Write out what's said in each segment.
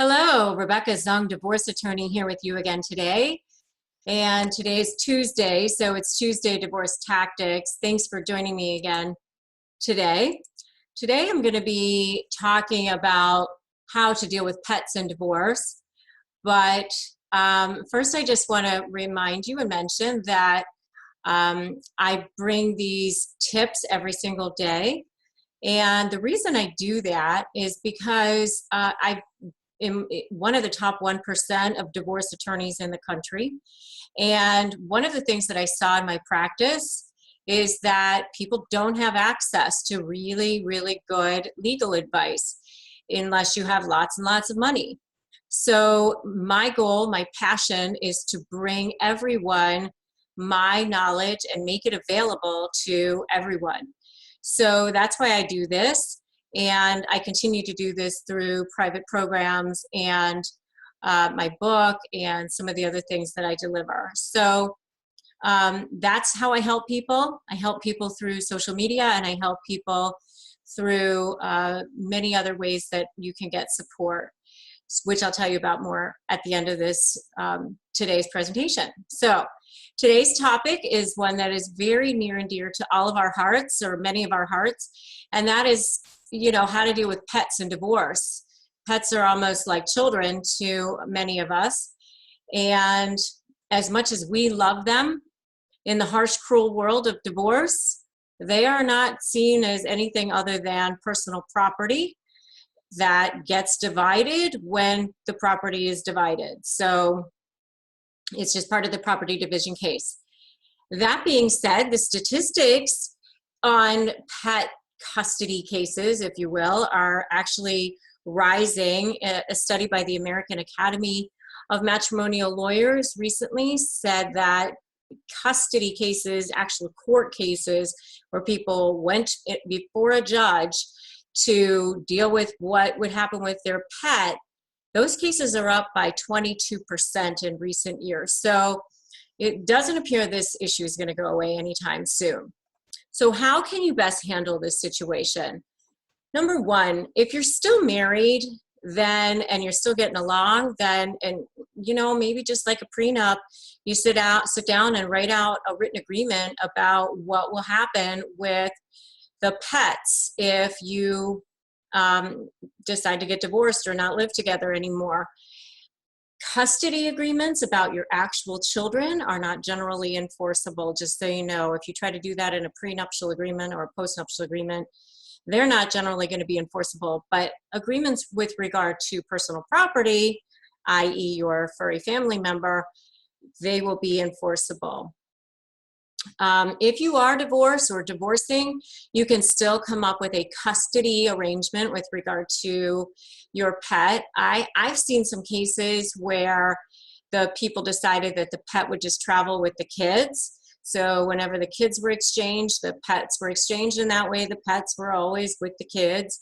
Hello, Rebecca Zung, divorce attorney here with you again today. And today's Tuesday, so it's Tuesday Divorce Tactics. Thanks for joining me again today. Today I'm going to be talking about how to deal with pets and divorce. But first I just want to remind you and mention that I bring these tips every single day. And the reason I do that is because I've one of the top 1% of divorce attorneys in the country. And one of the things that I saw in my practice is that people don't have access to really, really good legal advice unless you have lots and lots of money. So my goal, my passion is to bring everyone my knowledge and make it available to everyone. So that's why I do this. And I continue to do this through private programs and my book and some of the other things that I deliver. So that's how I help people. I help people through social media, and I help people through many other ways that you can get support, which I'll tell you about more at the end of this today's presentation. So today's topic is one that is very near and dear to all of our hearts, or many of our hearts, and that is, how to deal with pets and divorce. Pets are almost like children to many of us, and as much as we love them, in the harsh, cruel world of divorce, they are not seen as anything other than personal property that gets divided when the property is divided. So it's just part of the property division case. That being said, the statistics on pet custody cases, if you will, are actually rising. A study by the American Academy of Matrimonial Lawyers recently said that custody cases, actual court cases where people went before a judge to deal with what would happen with their pet, those cases are up by 22% in recent years. So it doesn't appear this issue is going to go away anytime soon. So how can you best handle this situation? Number one, if you're still married, and you're still getting along, maybe just like a prenup, you sit down and write out a written agreement about what will happen with the pets if you decide to get divorced or not live together anymore. Custody agreements about your actual children are not generally enforceable, just so you know. If you try to do that in a prenuptial agreement or a postnuptial agreement, they're not generally going to be enforceable. But agreements with regard to personal property, i.e. your furry family member, they will be enforceable. If you are divorced or divorcing, you can still come up with a custody arrangement with regard to your pet. I've seen some cases where the people decided that the pet would just travel with the kids. So whenever the kids were exchanged, the pets were exchanged in that way. The pets were always with the kids.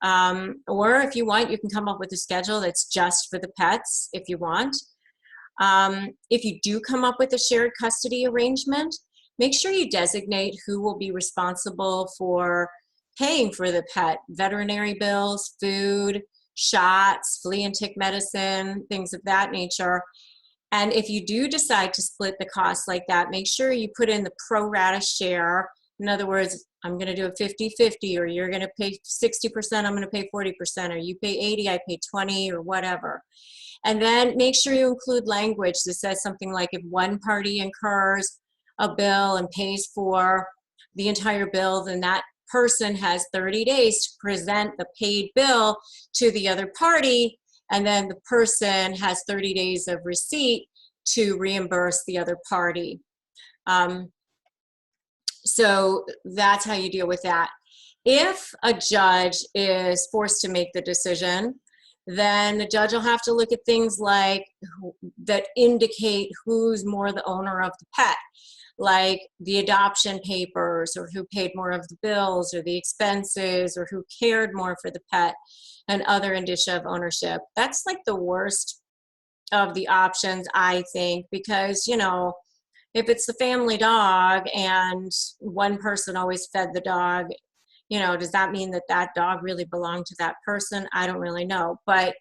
Or if you want, you can come up with a schedule that's just for the pets if you want. If you do come up with a shared custody arrangement, make sure you designate who will be responsible for paying for the pet: veterinary bills, food, shots, flea and tick medicine, things of that nature. And if you do decide to split the cost like that, make sure you put in the pro rata share. In other words, I'm going to do a 50-50, or you're going to pay 60%, I'm going to pay 40%, or you pay 80, I pay 20, or whatever. And then make sure you include language that says something like, if one party incurs a bill and pays for the entire bill, then that person has 30 days to present the paid bill to the other party, and then the person has 30 days of receipt to reimburse the other party. So that's how you deal with that. If a judge is forced to make the decision, then the judge will have to look at things like that indicate who's more the owner of the pet, like the adoption papers, or who paid more of the bills or the expenses, or who cared more for the pet, and other indicia of ownership. That's like the worst of the options, I think, because, if it's the family dog and one person always fed the dog, does that mean that that dog really belonged to that person? I don't really know. But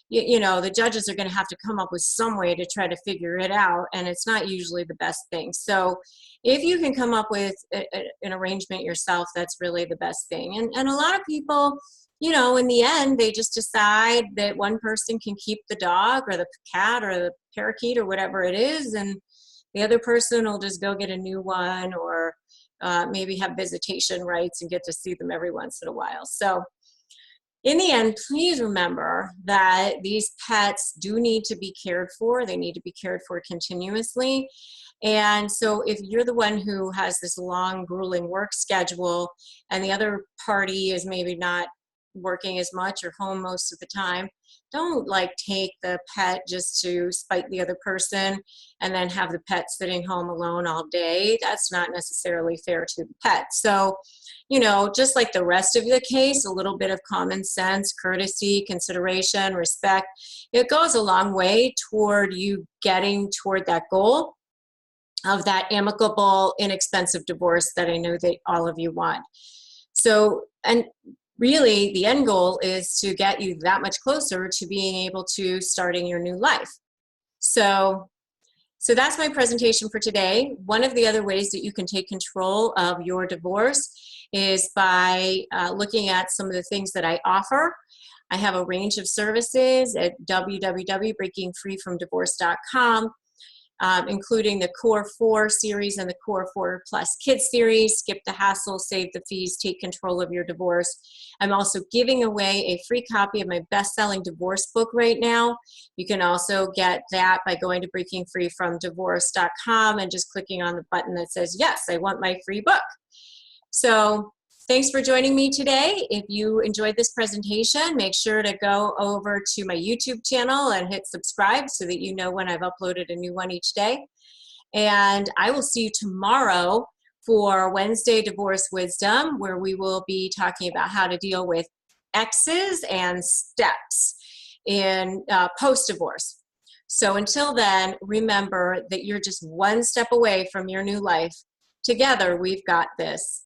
you know, the judges are going to have to come up with some way to try to figure it out, and it's not usually the best thing. So if you can come up with an arrangement yourself, that's really the best thing. And a lot of people, you know, in the end, they just decide that one person can keep the dog or the cat or the parakeet or whatever it is, and the other person will just go get a new one, or maybe have visitation rights and get to see them every once in a while. So in the end, please remember that these pets do need to be cared for. They need to be cared for continuously. And so if you're the one who has this long, grueling work schedule and the other party is maybe not working as much or home most of the time, don't like take the pet just to spite the other person and then have the pet sitting home alone all day. That's not necessarily fair to the pet. So, you know, just like the rest of the case, a little bit of common sense, courtesy, consideration, respect, it goes a long way toward you getting toward that goal of that amicable, inexpensive divorce that I know that all of you want. So, and really the end goal is to get you that much closer to being able to starting your new life. So that's my presentation for today. One of the other ways that you can take control of your divorce is by looking at some of the things that I offer. I have a range of services at www.breakingfreefromdivorce.com. Including the Core 4 series and the Core 4 Plus Kids series, Skip the Hassle, Save the Fees, Take Control of Your Divorce. I'm also giving away a free copy of my best-selling divorce book right now. You can also get that by going to breakingfreefromdivorce.com and just clicking on the button that says, yes, I want my free book. So thanks for joining me today. If you enjoyed this presentation, make sure to go over to my YouTube channel and hit subscribe so that you know when I've uploaded a new one each day. And I will see you tomorrow for Wednesday Divorce Wisdom, where we will be talking about how to deal with exes and steps in post-divorce. So until then, remember that you're just one step away from your new life. Together, we've got this.